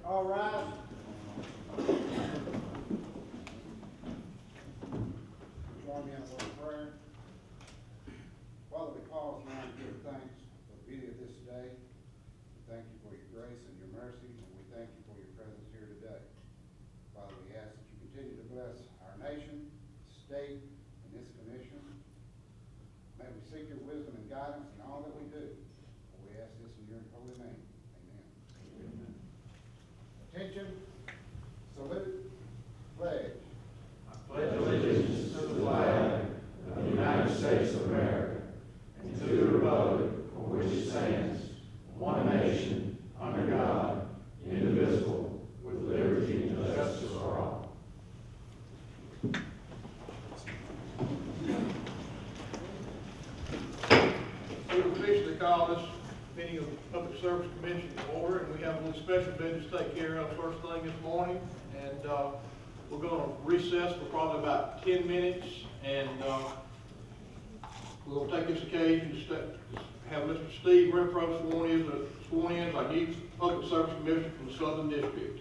All rise. Join me in a word of prayer. Father, we pause now to give thanks for the beauty of this day. We thank you for your grace and your mercy, and we thank you for your presence here today. Father, we ask that you continue to bless our nation, state, and this commission. May we seek your wisdom and guidance in all that we do. We ask this in your holy name. Amen. Attention, salute, pledge. I pledge allegiance to the flag of the United States of America and to the republic for which it stands, one nation, under God, indivisible, with liberty and justice for all. We officially call this meeting of the Public Service Commission to order, and we have a little special business to take care of first thing this morning. And we're going to recess for probably about 10 minutes, and we're going to take this occasion to have Mr. Steve Renfro sworn in as our new Public Service Commissioner from the Southern District.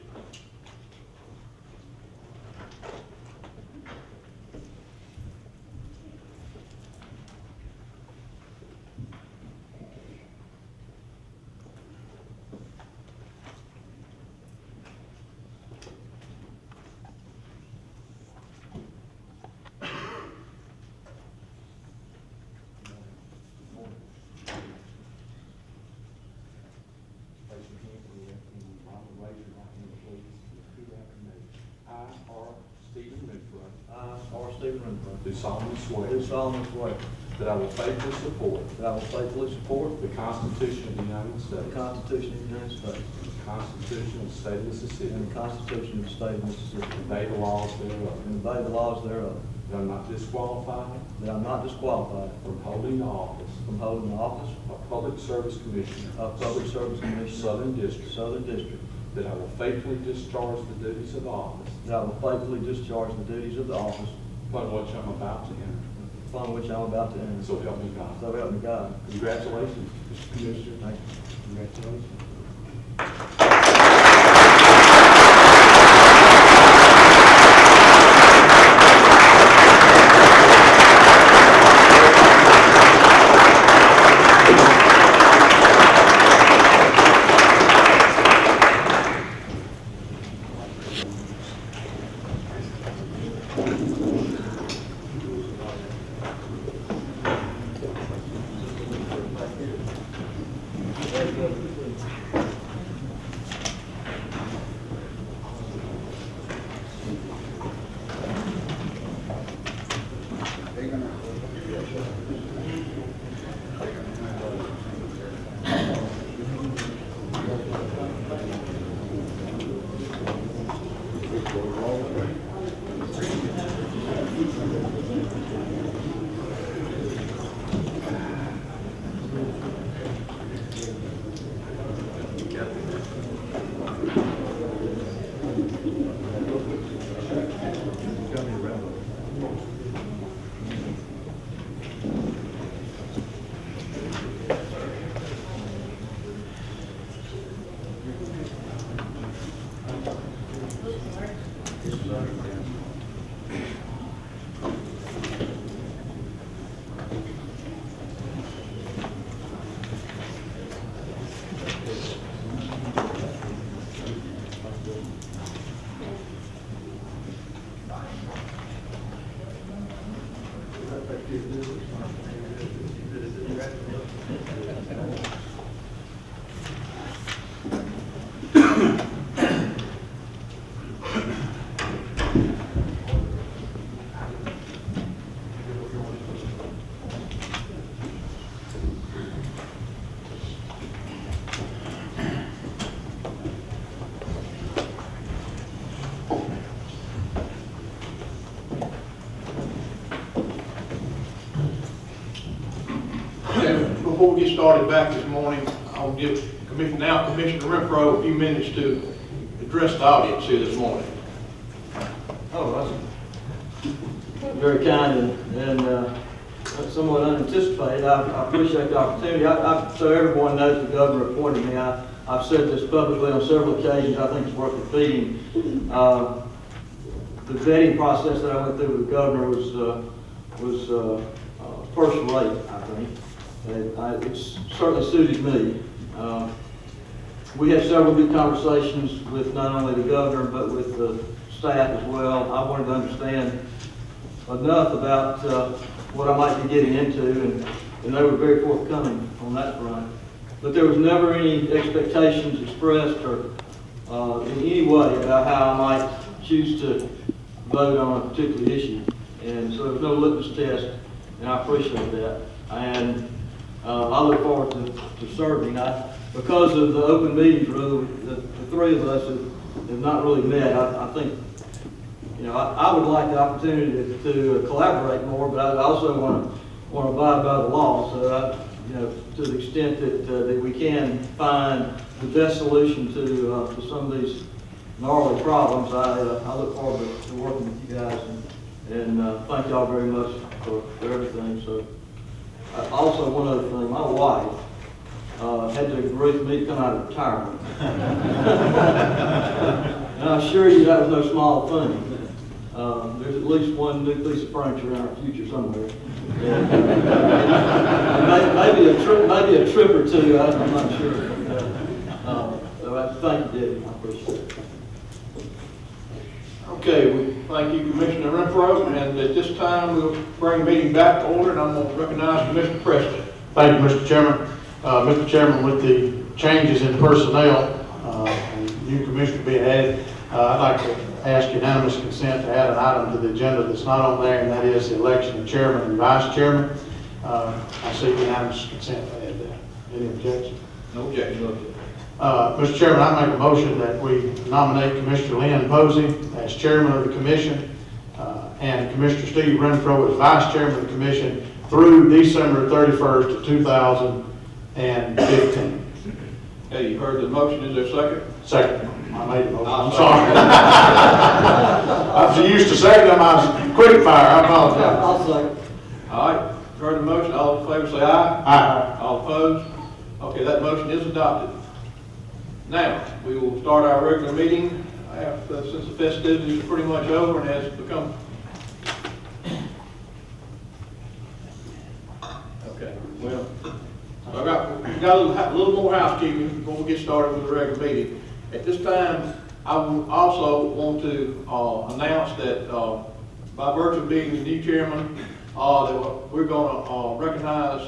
Do solemnly swear that I will faithfully support the Constitution of the United States, the Constitution of the United States, the Constitution of the State of Mississippi, and the Constitution of the State of Mississippi, and obey the laws thereof, and obey the laws thereof, that I am not disqualified from holding the office the office of Public Service Commissioner of Public Service Commissioner, Southern District, Southern District, that I will faithfully discharge the duties of the office that I will faithfully discharge the duties of the office upon which I'm about to enter. upon which I am about to enter. So help me God. So help me God. Congratulations, Mr. Commissioner. Thank you. Congratulations. Before we get started back this morning, I'll give Commissioner Renfro a few minutes to address the audience here this morning. Oh, that's very kind and somewhat unanticipated. I appreciate the opportunity. So everyone knows the governor appointed me. I've said this publicly on several occasions, I think it's worth repeating. The vetting process that I went through with the governor was first rate, I think. It's certainly suited me. We had several good conversations with not only the governor, but with the staff as well. I wanted to understand enough about what I might be getting into, and they were very forthcoming on that front. But there was never any expectations expressed or in any way about how I might choose to vote on a particular issue. And so there was no litmus test, and I appreciate that. And I look forward to serving. Because of the open meetings rule, the three of us have not really met. I think, I would like the opportunity to collaborate more, but I also want to abide by the law. So, to the extent that we can find the best solution to some of these gnarly problems, I look forward to working with you guys, and thank y'all very much for everything. So, also one other thing, my wife had to agree for me to come out of retirement. And I assure you that was no small thing. There's at least one new piece of furniture in our future somewhere. And maybe a trip or two, I'm not sure. So thank you, Debbie. I appreciate it. Okay, we thank you, Commissioner Renfro, and at this time, we'll bring the meeting back to order, and I'm going to recognize Commissioner Presley. Thank you, Mr. Chairman. Mr. Chairman, with the changes in personnel, and new commissioner being added, I'd like to ask unanimous consent to add an item to the agenda that's not on there, and that is the election of chairman and vice chairman. I seek unanimous consent to add that. Any objection? No objection. Mr. Chairman, I make a motion that we nominate Commissioner Lynn Posey as chairman of the commission, and Commissioner Steve Renfro as vice chairman of the commission through December 31st of 2015. Okay, you heard the motion. Is there a second? Second. I made the motion. I'll I'm sorry. I'm so used to saying them, I was quick fire. I apologize. I'll second. All right, heard the motion. All in favor say aye. Aye. All opposed? Okay, that motion is adopted. Now, we will start our regular meeting since the festivities are pretty much over and has become. Okay, well, we got a little more housekeeping before we get started with the regular meeting. At this time, I would also want to announce that by virtue of being the new chairman, that we're going to recognize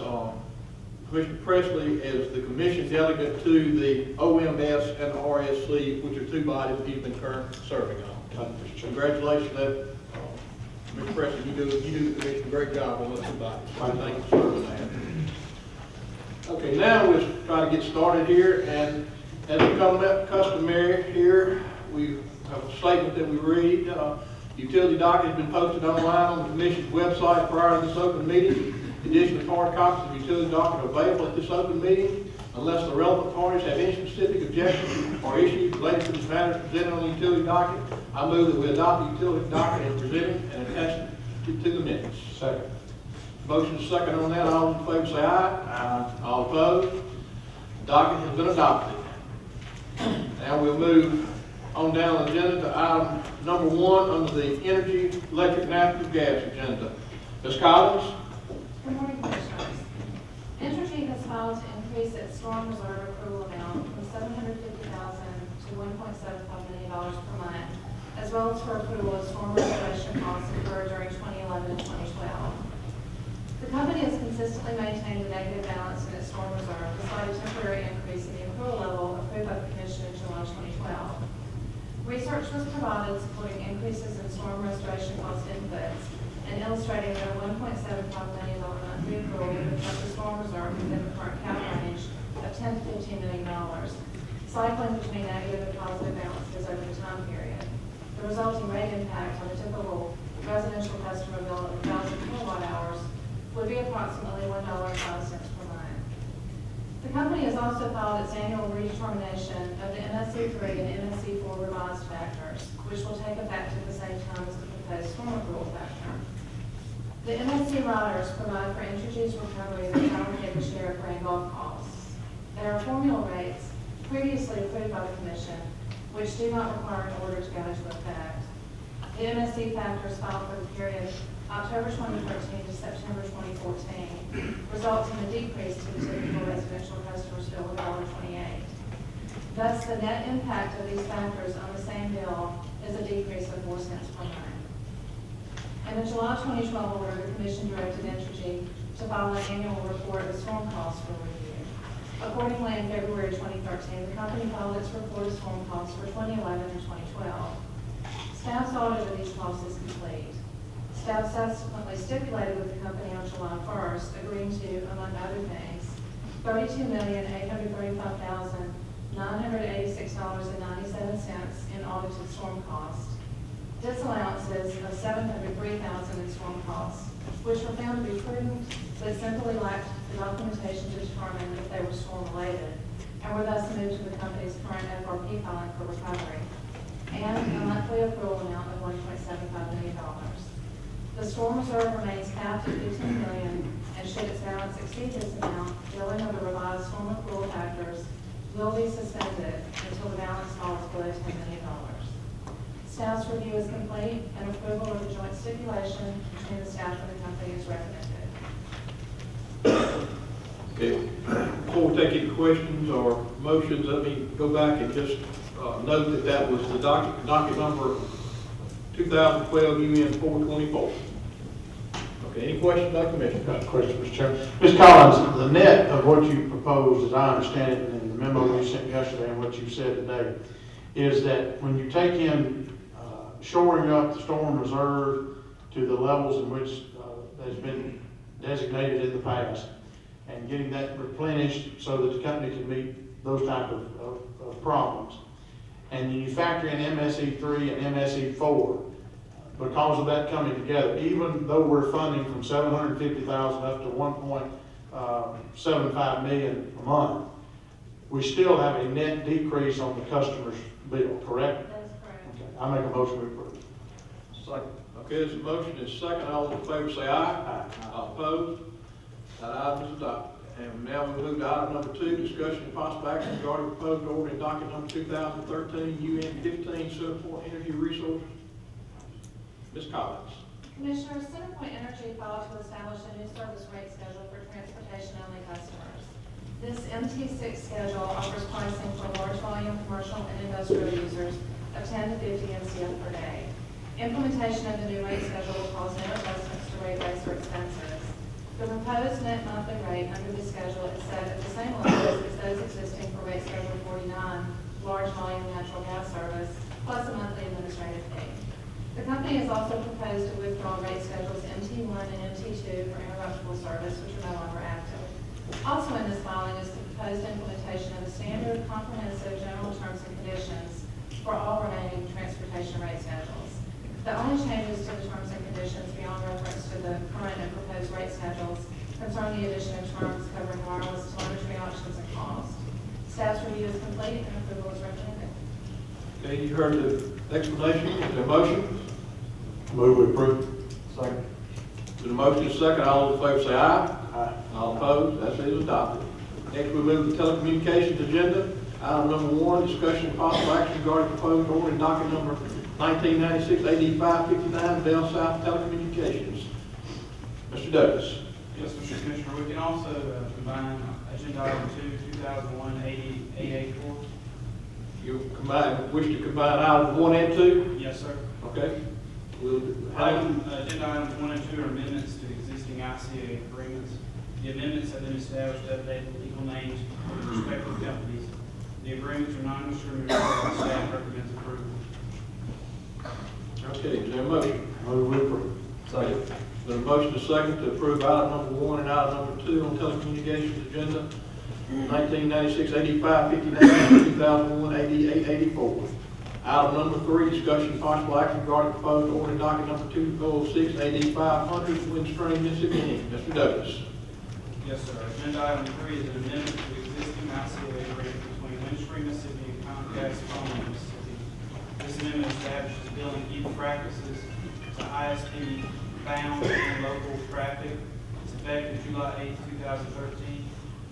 Commissioner Presley as the commission delegate to the OMS and the RSC, which are two bodies that he's been currently serving on. Congratulations, Mr. Presley, you do the commission a great job on those two bodies. Thank you for serving that. Okay, now we'll try to get started here, and as become customary here, we have a statement that we read. Utility docket has been posted online on the commission's website prior to this open meeting. Additional hard copies of the utility docket are available at this open meeting. Unless the relevant parties have any specific objections or issues related to the matters presented on the utility docket, I move that we adopt the utility docket as presented and attach it to the minutes. Second. Motion is second on that. All in favor say aye. Aye. All opposed? Docket has been adopted. Now we'll move on down the agenda to item number 1 under the energy, electric, natural gas agenda. Ms. Collins? Good morning, Commissioners. Entergy has filed to increase its storm reserve accrual amount from $750,000 to $1.75 million per month, as well as for accrual of storm restoration costs incurred during 2011 and 2012. The company has consistently maintained a negative balance in its storm reserve despite a temporary increase in the accrual level approved by the Commission in July 2012. Research was provided supporting increases in storm restoration cost inputs and illustrating that a $1.75 million monthly accrual would have kept the storm reserve within the current cap range of $10 to $15 million, cycling between negative and positive balances over the time period. The resulting rate impact on a typical residential customer bill of 1,000 kilowatt hours would be approximately $1.05 per month. The company has also filed its annual redetermination of the MSC3 and MSC4 revised factors, which will take effect at the same time as the proposed storm accrual factor. The MSC riders provide for Entergy's recovery of its allocated share of grand golf costs. There are formula rates previously approved by the Commission, which do not require an order to go into effect. The MSC factors filed for the period October 2013 to September 2014 results in a decrease to the typical residential customer's bill of $1.28. Thus, the net impact of these factors on the same bill is a decrease of 4 cents per month. In the July 2012 order, the Commission directed Entergy to file an annual report of storm costs for review. Accordingly, in February 2013, the company filed its report of storm costs for 2011 and 2012. Staff's audit of these costs is complete. Staff subsequently stipulated with the company on July 1st, agreeing to, among other things, $32,835,986.97 in audited storm costs, disallowances of $703,000 in storm costs, which were found to be prudent but simply lacked the documentation to determine if they were storm-related, and were thus moved to the company's current FRP filing for recovery, and a monthly accrual amount of $1.75 million. The storm reserve remains capped at $15 million, and should its balance exceed this amount, billing of the revised storm accrual factors will be suspended until the balance falls below $10 million. Staff's review is complete, and approval of the joint stipulation between the staff and the company is recommended. Okay, before we take any questions or motions, let me go back and just note that that was the docket number 2012 UN 424. Okay, any questions by the Commissioner? Got a question, Mr. Chairman. Ms. Collins, the net of what you proposed, as I understand it, in the memo you sent yesterday and what you said today, is that when you take in shoring up the storm reserve to the levels in which has been designated in the past, and getting that replenished so that the company can meet those type of problems, and then you factor in MSE3 and MSE4, because of that coming together, even though we're funding from $750,000 up to $1.75 million a month, we still have a net decrease on the customer's bill, correct? That is correct. Okay, I make a motion to approve. Second. Okay, there's a motion and a second. All those in favor say aye. Aye. All opposed? That item is adopted. And now we move to item number 2, discussion and possible action regarding proposed order in docket number 2013 UN 15 Centerpoint Energy Resources. Ms. Collins. Commissioners, Centerpoint Energy filed to establish a new service rate schedule for transportation-only customers. This MT6 schedule offers pricing for large volume commercial and industrial users of 10 to 50 MCF per day. Implementation of the new rate schedule will cause no adjustments to rate rates or expenses. The proposed net monthly rate under the schedule is set at the same levels as those existing for rate schedule 49, large volume natural gas service, plus a monthly administrative fee. The company has also proposed to withdraw rate schedules MT1 and MT2 for interruptible service, which are no longer active. Also in this filing is the proposed implementation of the standard comprehensive general terms and conditions for all remaining transportation rate schedules. The only changes to the terms and conditions beyond reference to the current and proposed rate schedules concern the addition of terms covering wireless telemetry options and cost. Staff's review is complete and approval is recommended. Okay, you heard the explanation. Is there a motion? Move we approve. Second. There's a motion and a second. All those in favor say aye. Aye. All opposed? That is adopted. Next, we move to the telecommunications agenda. Item number 1, discussion and possible action regarding proposed order in docket number 1996 AD 559 Bell South Telecommunications. Mr. Douglas. Yes, Mr. Commissioner, we can also combine agenda item 2, 2001 884. You wish to combine items 1 and 2? Yes, sir. Okay. We'll Agenda items 1 and 2 are amendments to existing ICA agreements. The amendments have been established to update the legal names of the respective companies. The agreements are non-discriminatory and staff recommends approval. Okay, is there a motion? Move we approve. Second. There's a motion and a second to approve item number 1 and item number 2 on telecommunications agenda. 1996 AD 559, 2001 AD 884. Item number 3, discussion and possible action regarding proposed order docket number 206 AD 500 Windstream, Mississippi. Mr. Douglas. Yes, sir. Agenda item 3 is an amendment to existing ICA agreement between Windstream, Mississippi and Comcast Phone, Mississippi. This amendment establishes billing key practices to ISP bound and local traffic. It's effective July 8, 2013.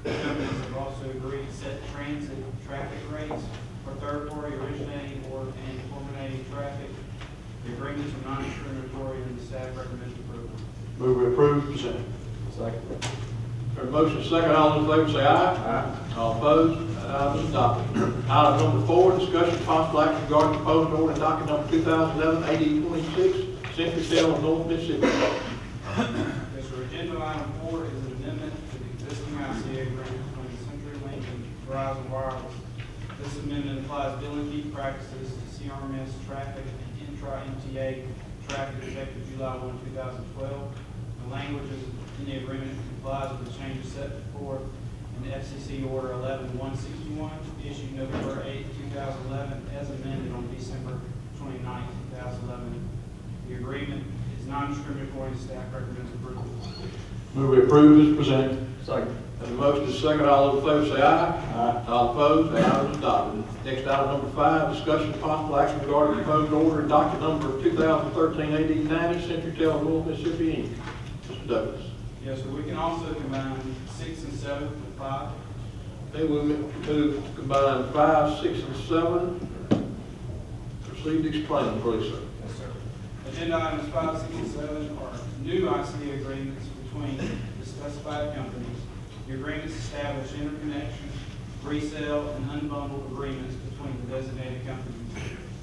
The companies have also agreed to set transit traffic rates for third-party originating and terminating traffic. The agreements are non-discriminatory and the staff recommends approval. Move we approve, present. Second. There's a motion second, all in favor say aye. Aye. All opposed, that item is adopted. Item number 4, discussion of possible action regarding proposed order docket number 2011-8026, Century Tale of North Mississippi. Yes, sir. Agenda item 4 is an amendment to the existing ICA agreement between Century Link and Verizon Wireless. This amendment applies billing key practices to CRMS traffic and intra-MTA traffic effective July 1, 2012. The language in the agreement complies with the changes set forth in the FCC Order 11-161, issued November 8, 2011, as amended on December 29, 2011. The agreement is non-discriminatory and staff recommends approval. Move we approve as presented. Second. There's a motion is second, all in favor say aye. Aye. All opposed, that item is adopted. Next item number 5, discussion of possible action regarding proposed order docket number 2013-8090, Century Tale of North Mississippi, Inc. Mr. Douglas. Yes, sir. We can also combine 6 and 7 with 5. Then we'll move to combine 5, 6, and 7. Proceed to explain, please, sir. Yes, sir. Agenda items 5, 6, and 7 are new ICA agreements between the specified companies. The agreements establish interconnection, resale, and unbundled agreements between the designated companies.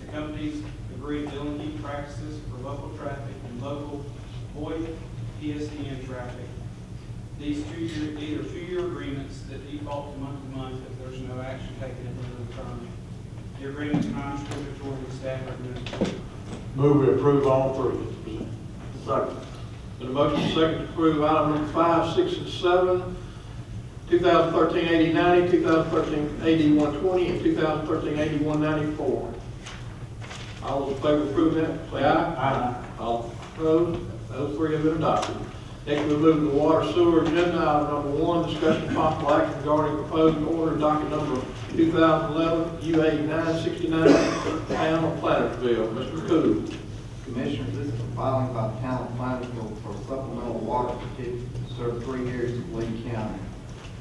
The companies agree billing key practices for local traffic and local void PSTN traffic. These are two-year agreements that default to month if there's no action taken at the end of the term. The agreement is non-discriminatory and staff recommends approval. Move we approve all 3 as presented. Second. There's a motion is second to approve item number 5, 6, and 7, 2013-8090, 2013-8120, and 2013-8194. All those in favor of approving that, say aye. Aye. All opposed, those 3 have been adopted. Next, we move to the water sewer agenda, item number 1, discussion of possible action regarding proposed order docket number 2011 UA 969, Town of Plantersville. Mr. McCool. Commissioners, this is a filing by the Town of Plantersville for supplemental water certificate to serve 3 areas of Lee County.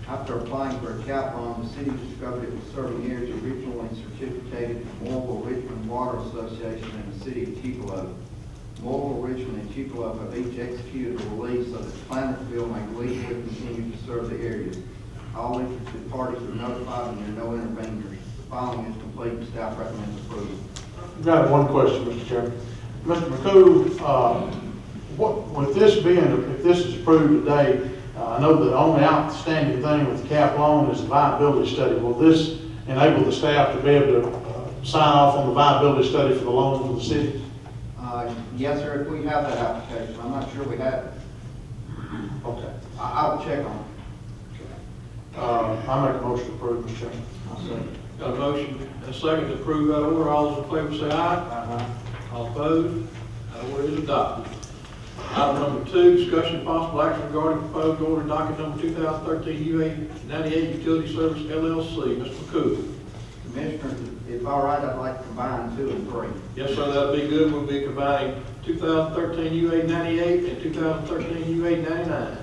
After applying for a cap loan, the city discovered it was serving areas originally certificated to Morville Richmond Water Association and the city of Tupelo. Morville, Richmond, and Tupelo have each executed a release so that Plantersville may legally continue to serve the areas. All interested parties are notified and there are no interveners. The filing is complete and staff recommends approval. I've got one question, Mr. Chairman. Mr. McCool, with this being, if this is approved today, I know the only outstanding thing with the cap loan is the viability study. Will this enable the staff to be able to sign off on the viability study for the loan for the city? Yes, sir, if we have that application. I'm not sure we have it. Okay. I will check on it. I make a motion to approve, Mr. Chairman. I'll second. Got a motion and a second to approve that order. All those in favor say aye. Aye. All opposed? That order is adopted. Item number 2, discussion of possible action regarding proposed order docket number 2013 UA 98 Utility Service LLC. Mr. McCool. Commissioners, if all right, I'd like to combine 2 and 3. Yes, sir, that'll be good. We'll be combining 2013 UA 98 and 2013 UA 99.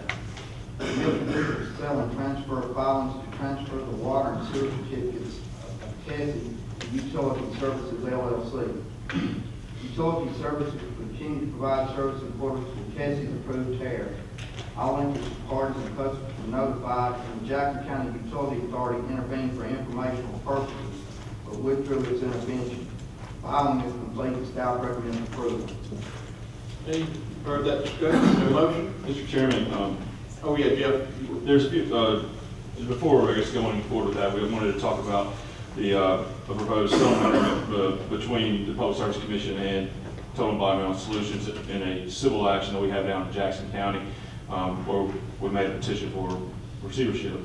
Commissioners, this is sell and transfer filings to transfer the water and sewer certificates of Cassie to Utility Services LLC. Utility Services will continue to provide service in accordance with Cassie's approved tariff. All interested parties and customers were notified, and the Jackson County Utility Authority intervened for informational purposes, but withdrew its intervention. Filing is complete and staff recommends approval. Hey, you've heard that discussion. Is there a motion? Mr. Chairman, Oh, yeah, Jeff. there's a few, before I guess going forward with that, we wanted to talk about the proposed settlement agreement between the Public Service Commission and Total Environmental Solutions in a civil action that we have down in Jackson County, where we made a petition for receivership.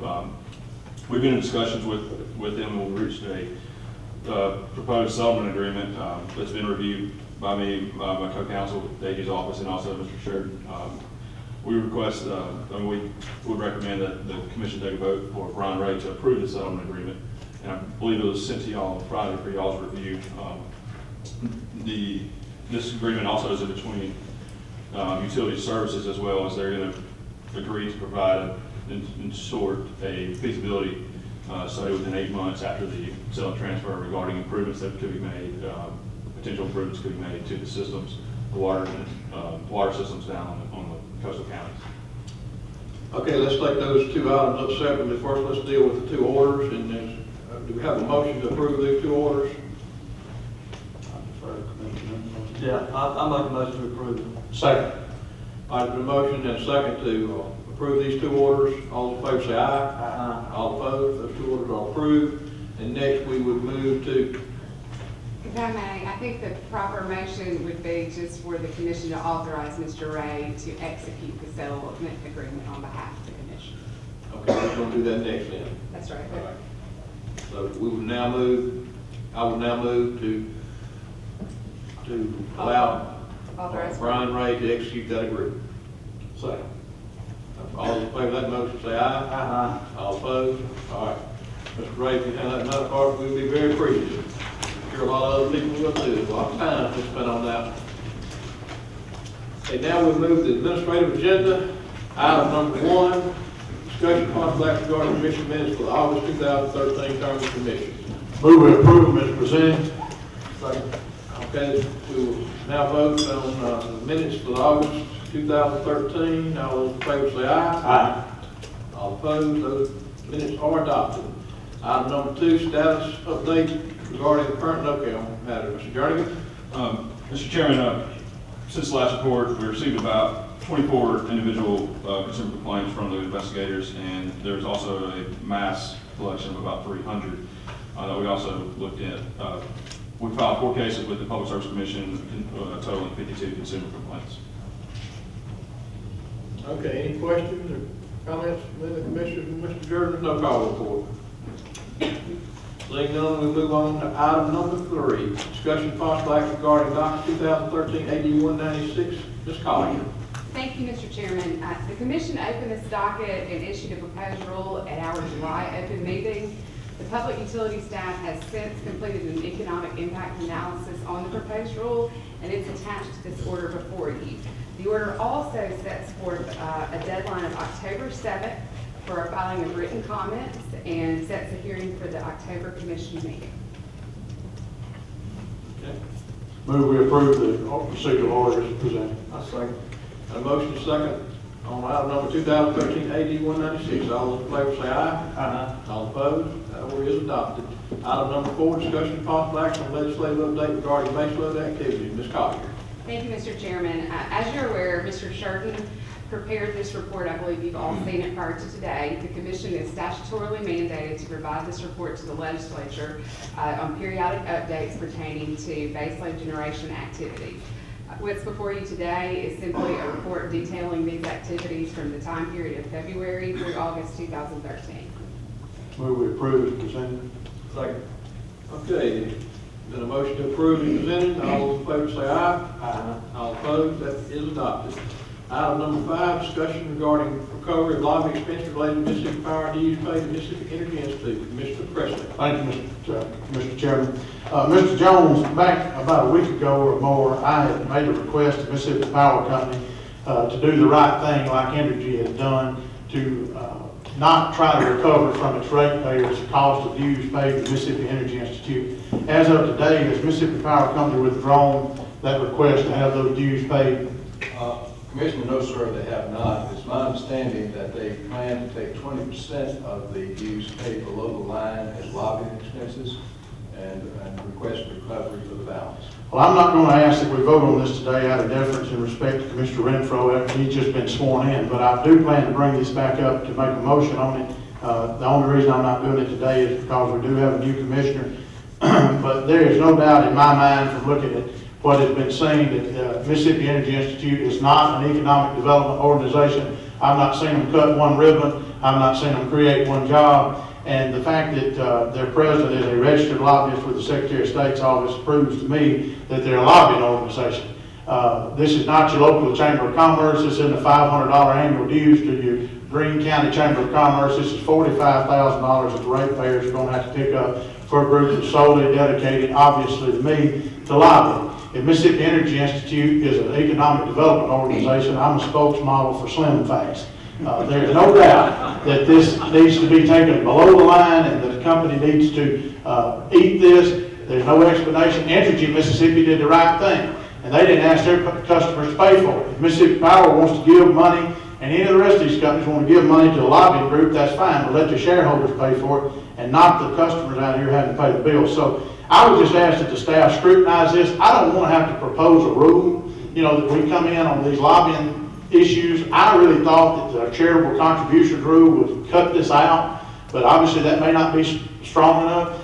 We've been in discussions with them and we reached a proposed settlement agreement that's been reviewed by me, my co-counsel, Davy's office, and also Mr. Sheridan. We request, and we would recommend that the commission take a vote for Brian Ray to approve the settlement agreement. And I believe it was sent to y'all on Friday for y'all's review. This agreement also is in between utility services as well, as they're going to agree to provide in short, a feasibility study within 8 months after the sale and transfer regarding improvements that could be made, potential improvements could be made to the systems, the water systems down on the coastal counties. Okay, let's take those two items up separately. First, let's deal with the two orders, and then, do we have a motion to approve these two orders? Yeah, I make a motion to approve. Second. All right, the motion and a second to approve these two orders. All in favor say aye. Aye. All opposed, those two orders are approved. And next, we would move to, If I may, I think the proper motion would be just for the commission to authorize Mr. Ray to execute the settlement agreement on behalf of the commission. okay, we're going to do that next then. That's right. All right. So we will now move, I will now move to allow Authorize. Brian Ray to execute that agreement. Second. All in favor of that motion, say aye. Aye. All opposed? All right. Mr. Ray, if you have that another part, we'll be very appreciative. I'm sure a lot of other people will too. A lot of time to spend on that. Okay, now we move to the administrative agenda. Item number 1, discussion possible action regarding commission minutes for the August 2013 term of commission. Move we approve as presented. Okay, we will now vote on the minutes for August 2013. All those in favor say aye. Aye. All opposed, those minutes are adopted. Item number 2, status update regarding the current NOCAL matter. Mr. Jernigan? Mr. Chairman, since the last report, we received about 24 individual consumer complaints from the investigators, and there's also a mass collection of about 300 that we also looked at. We filed 4 cases with the Public Service Commission, totaling 52 consumer complaints. Okay, any questions or comments from the commissioners and Mr. Jordan? No call report. Seeing none, we move on to item number 3, discussion possible action regarding docket 2013-8196. Ms. Collier. Thank you, Mr. Chairman. The commission opened this docket and issued a proposed rule at our July open meeting. The public utility staff has since completed an economic impact analysis on the proposed rule, and it's attached to this order before you. The order also sets forth a deadline of October 7th for a filing of written comments and sets a hearing for the October commission meeting. Okay. Move we approve the procedural order as presented. I second. A motion is second on item number 2013-8196. All those in favor say aye. Aye. All opposed? That order is adopted. Item number 4, discussion possible action on legislative update regarding baseload activities. Ms. Collier. Thank you, Mr. Chairman. As you're aware, Mr. Shurton prepared this report. I believe you've all seen it prior to today. The commission is statutorily mandated to provide this report to the legislature on periodic updates pertaining to baseload generation activities. What's before you today is simply a report detailing these activities from the time period of February through August 2013. Move we approve as presented. Second. Okay, then a motion to approve is presented. All those in favor say aye. Aye. All opposed? That is adopted. Item number 5, discussion regarding recovery of lobby expenses related to Mississippi Power dues paid to Mississippi Energy Institute. Commissioner Presley. Thank you, Mr. Chairman. Mr. Jones, back about a week ago or more, I had made a request to Mississippi Power Company to do the right thing like Energy had done to not try to recover from its ratepayers the cost of dues paid to Mississippi Energy Institute. As of today, has Mississippi Power Company withdrawn that request to have those dues paid? Commissioner, no, sir, they have not. It's my understanding that they plan to take 20% of the dues paid below the line as lobbying expenses and request recovery for the balance. Well, I'm not going to ask that we vote on this today out of deference and respect to Commissioner Renfro after he's just been sworn in, but I do plan to bring this back up to make a motion on it. The only reason I'm not doing it today is because we do have a new commissioner, but there is no doubt in my mind from looking at what has been seen that Mississippi Energy Institute is not an economic development organization. I've not seen them cut one ribbon. I've not seen them create one job. And the fact that their president is a registered lobbyist with the Secretary of State's office proves to me that they're a lobbying organization. This is not your local Chamber of Commerce. This isn't a $500 annual dues to your Greene County Chamber of Commerce. This is $45,000 that the ratepayers are going to have to pick up for a group that's solely dedicated, obviously to me, to lobbying. If Mississippi Energy Institute is an economic development organization, I'm a spokesmodel for Slim Fast. There's no doubt that this needs to be taken below the line and the company needs to eat this. There's no explanation. Entergy Mississippi did the right thing, and they didn't ask their customers to pay for it. If Mississippi Power wants to give money, and any of the rest of these companies want to give money to a lobbying group, that's fine, but let the shareholders pay for it and not the customers out here having to pay the bill. So I would just ask that the staff scrutinize this. I don't want to have to propose a rule, that we come in on these lobbying issues. I really thought that the charitable contributions rule would cut this out, but obviously that may not be strong enough.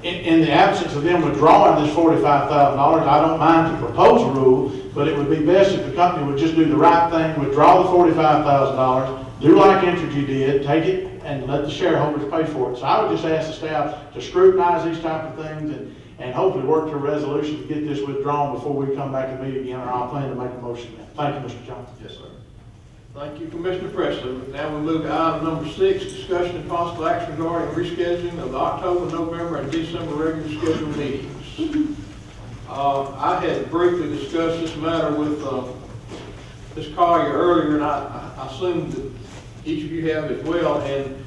In the absence of them withdrawing this $45,000, I don't mind to propose a rule, but it would be best if the company would just do the right thing, withdraw the $45,000, do like Entergy did, take it and let the shareholders pay for it. So I would just ask the staff to scrutinize these type of things and hopefully work to a resolution to get this withdrawn before we come back and meet again, or I'll plan to make a motion then. Thank you, Mr. Johnson. Yes, sir. Thank you, Commissioner Presley. Now we move to item number 6, discussion and possible action regarding rescheduling of the October, November, and December regular scheduled meetings. I had briefly discussed this matter with Ms. Collier earlier, and I assume that each of you have as well. And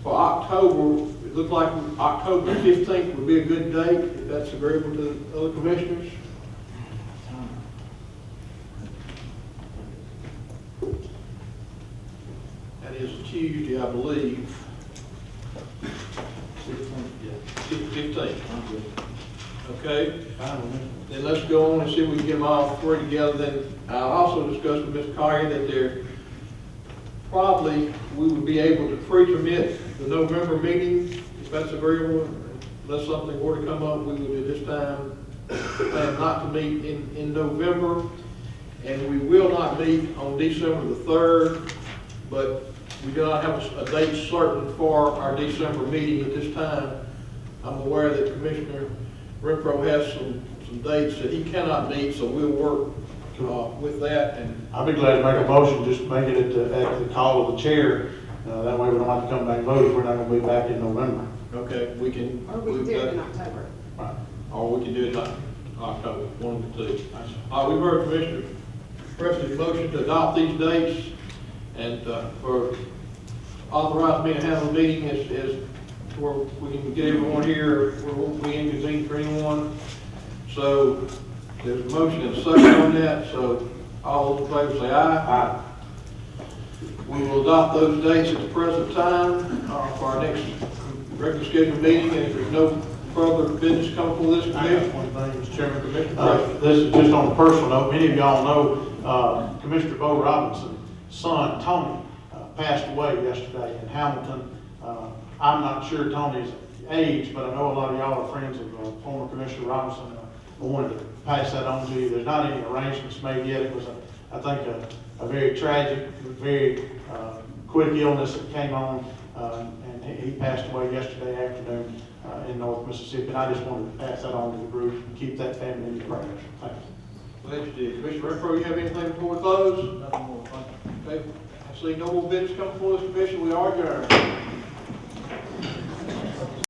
for October, it looked like October 15th would be a good date, if that's agreeable to the other commissioners. That is a Tuesday, I believe. 15th. Okay. Then let's go on and see if we can get them all three together. Then I'll also discuss with Ms. Collier that we would be able to pre-commit the November meeting, if that's agreeable. Unless something were to come up, we would at this time plan not to meet in November. And we will not meet on December the 3rd, but we do not have a date certain for our December meeting at this time. I'm aware that Commissioner Renfro has some dates that he cannot meet, so we'll work with that. And I'll be glad to make a motion, just make it at the call of the chair. That way we don't have to come back and vote if we're not going to be back in November. Okay, we can. Or we can do it in October. Right. Or we can do it in October, one of the two. We've heard Commissioner Presley's motion to adopt these dates and for authorize me to handle the meeting as where we can get everyone here, where won't be inconvenient for anyone. So there's a motion and a second on that, so all those in favor say aye. Aye. We will adopt those dates at the present time for our next regular scheduled meeting, and if there's no further business coming for this commission. One thing, Mr. Chairman. Commissioner This is just on a personal note. Many of y'all know Commissioner Bo Robinson's son, Tony, passed away yesterday in Hamilton. I'm not sure Tony's age, but I know a lot of y'all are friends of former Commissioner Robinson. I wanted to pass that on to you. There's not any arrangements made yet. It was, I think, a very tragic, very quick illness that came on, and he passed away yesterday afternoon in North Mississippi. And I just wanted to pass that on to the group and keep that family in your prayers. Thank you. Glad you did. Commissioner Renfro, you have anything before we close? Nothing more. Okay. I see no more business coming before this commission. We are adjourned.